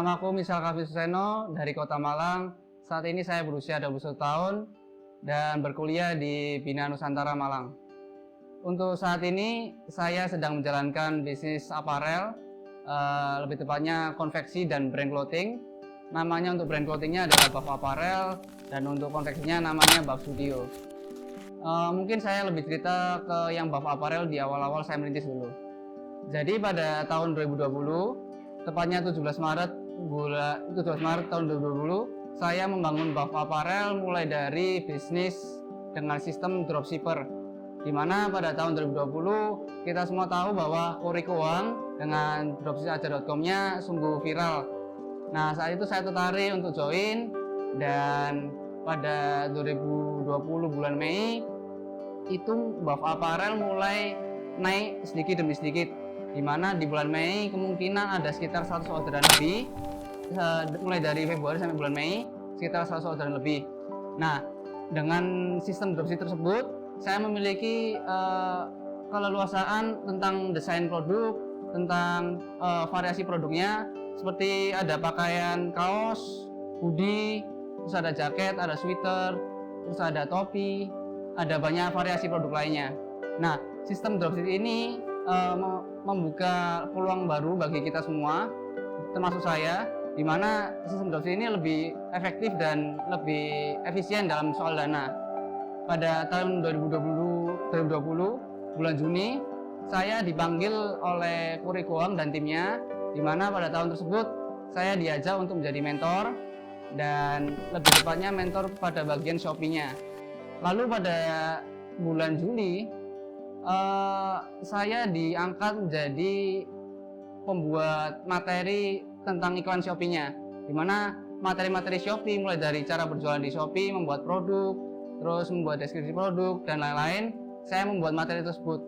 Namaku Misal Kavi Suseno dari Kota Malang. Saat ini saya berusia 21 tahun dan berkuliah di Bina Nusantara Malang. Untuk saat ini saya sedang menjalankan bisnis aparel, lebih tepatnya konveksi dan brand clothing. Namanya untuk brand clothingnya adalah Buff Apparel dan untuk konveksinya namanya Buff Studio. Mungkin saya lebih cerita ke yang Buff Apparel di awal-awal saya merintis dulu. Jadi pada tahun 2020, tepatnya 17 Maret tahun 2020, saya membangun Buff Apparel mulai dari bisnis dengan sistem dropshipper, di mana pada tahun 2020 kita semua tahu bahwa Koriko Uang dengan dropship-aja.com-nya sungguh viral. Nah, saat itu saya tertarik untuk join, dan pada 2020 bulan Mei itu Buff Apparel mulai naik sedikit demi sedikit, di mana di bulan Mei kemungkinan ada sekitar 100 orderan lebih. Mulai dari Februari sampai bulan Mei sekitar 100 orderan lebih. Nah, dengan sistem dropship tersebut saya memiliki keleluasaan tentang desain produk, tentang variasi produknya, seperti ada pakaian kaos, hoodie, terus ada jaket, ada sweater, terus ada topi, ada banyak variasi produk lainnya. Nah, sistem dropship ini membuka peluang baru bagi kita semua, termasuk saya, di mana sistem dropship ini lebih efektif dan lebih efisien dalam soal dana. Pada tahun 2020 bulan Juni, saya dipanggil oleh Koriko Uang dan timnya, di mana pada tahun tersebut saya diajak untuk menjadi mentor, dan lebih tepatnya mentor pada bagian Shopee-nya. Lalu pada bulan Juli, saya diangkat menjadi pembuat materi tentang iklan Shopee-nya, di mana materi-materi Shopee mulai dari cara berjualan di Shopee, membuat produk, terus membuat deskripsi produk dan lain-lain. Saya membuat materi tersebut.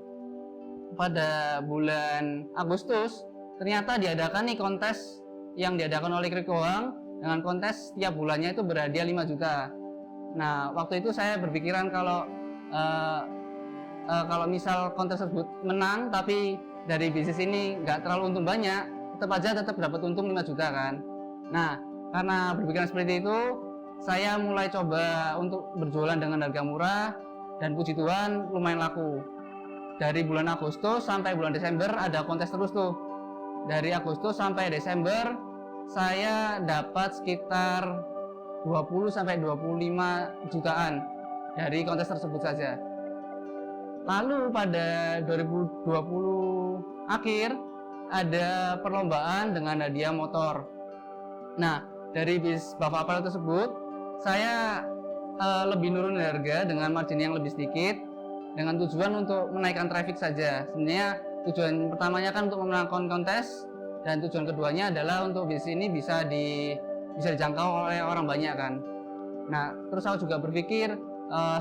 Pada bulan Agustus ternyata diadakan nih kontes yang diadakan oleh Koriko Uang, dengan kontes setiap bulannya itu berhadiah 5 juta. Nah, waktu itu saya berpikiran kalau misal kontes tersebut menang tapi dari bisnis ini nggak terlalu untung banyak, tetap dapat untung 5 juta kan. Nah, karena berpikiran seperti itu, saya mulai coba untuk berjualan dengan harga murah, dan puji Tuhan lumayan laku. Dari bulan Agustus sampai bulan Desember ada kontes terus tuh. Dari Agustus sampai Desember saya dapat sekitar 20-25 jutaan dari kontes tersebut saja. Lalu pada 2020 akhir ada perlombaan dengan hadiah motor. Nah, dari bis Buff Apparel tersebut saya lebih nurun harga dengan margin yang lebih sedikit, dengan tujuan untuk menaikkan traffic saja. Sebenarnya tujuan pertamanya kan untuk memenangkan kontes, dan tujuan keduanya adalah untuk bis ini bisa dijangkau oleh orang banyak kan. Nah, terus saya juga berpikir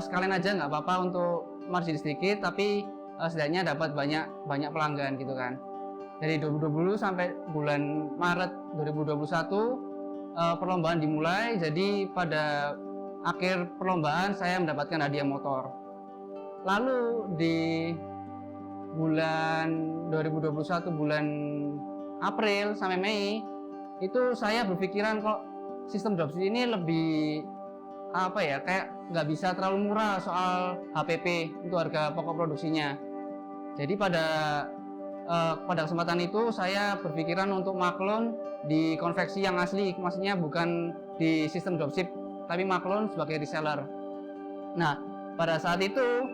sekalian aja nggak apa-apa untuk margin sedikit, tapi setidaknya dapat banyak pelanggan gitu kan. Dari 2020 sampai bulan Maret 2021 perlombaan dimulai. Jadi pada akhir perlombaan saya mendapatkan hadiah motor. Lalu di bulan 2021 bulan April sampai Mei itu saya berpikiran kok sistem dropship ini lebih kayak nggak bisa terlalu murah soal HPP untuk harga pokok produksinya. Jadi pada kesempatan itu saya berpikiran untuk maklun di konveksi yang asli, maksudnya bukan di sistem dropship, tapi maklun sebagai reseller. Nah, pada saat itu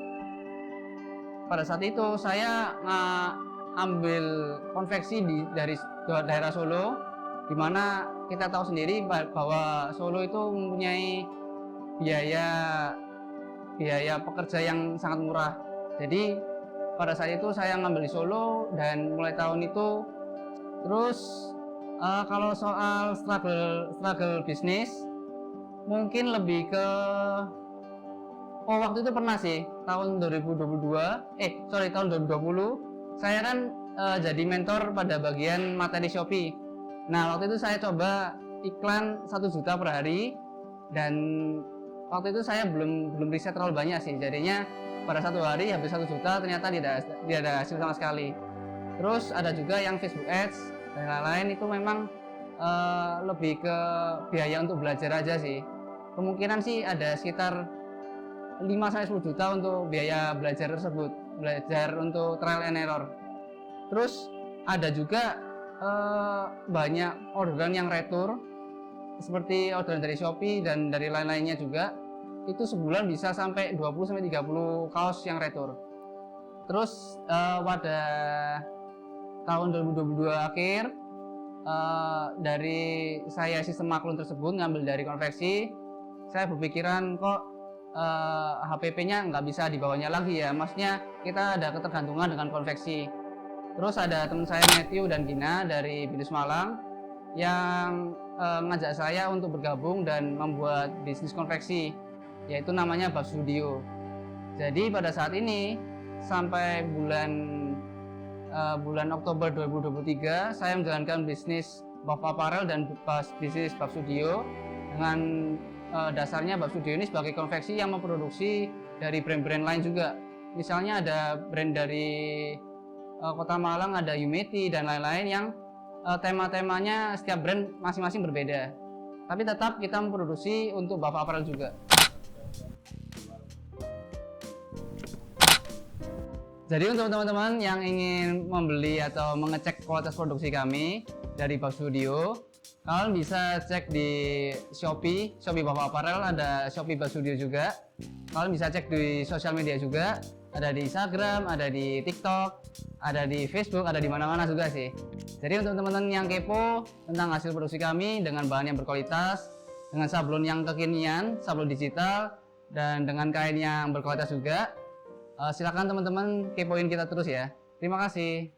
saya ambil konveksi dari daerah Solo, di mana kita tahu sendiri bahwa Solo itu mempunyai biaya pekerja yang sangat murah. Jadi pada saat itu saya ngambil di Solo, dan mulai tahun itu terus kalau soal struggle bisnis mungkin lebih ke waktu itu pernah sih tahun 2020 saya kan jadi mentor pada bagian materi Shopee. Nah, waktu itu saya coba iklan 1 juta per hari, dan waktu itu saya belum riset terlalu banyak sih, jadinya pada satu hari habis 1 juta ternyata tidak ada hasil sama sekali. Terus ada juga yang Facebook Ads dan lain-lain, itu memang lebih ke biaya untuk belajar aja sih. Kemungkinan sih ada sekitar 5-10 juta untuk biaya belajar tersebut, belajar untuk trial and error. Terus ada juga banyak orderan yang retur, seperti orderan dari Shopee dan dari lain-lainnya juga. Itu sebulan bisa sampai 20-30 kaos yang retur. Terus pada tahun 2022 akhir, dari saya sistem maklum tersebut ngambil dari konveksi, saya berpikiran kok HPP-nya nggak bisa dibawanya lagi ya, maksudnya kita ada ketergantungan dengan konveksi. Terus ada teman saya Matthew dan Gina dari Binus Malang yang ngajak saya untuk bergabung dan membuat bisnis konveksi, yaitu namanya Bab Studio. Jadi pada saat ini sampai bulan Oktober 2023 saya menjalankan bisnis Bab Apparel dan bisnis Bab Studio. Dengan dasarnya Bab Studio ini sebagai konveksi yang memproduksi dari brand-brand lain juga. Misalnya ada brand dari Kota Malang, ada Umeti dan lain-lain yang tema-temanya setiap brand masing-masing berbeda. Tapi tetap kita memproduksi untuk Bab Apparel juga. Jadi untuk teman-teman yang ingin membeli atau mengecek kualitas produksi kami dari Bab Studio, kalian bisa cek di Shopee Bab Apparel, ada Shopee Bab Studio juga. Kalian bisa cek di sosial media juga, ada di Instagram, ada di TikTok, ada di Facebook, ada di mana-mana juga sih. Jadi untuk teman-teman yang kepo tentang hasil produksi kami dengan bahan yang berkualitas, dengan sablon yang kekinian, sablon digital, dan dengan kain yang berkualitas juga, silakan teman-teman kepoin kita terus ya. Terima kasih.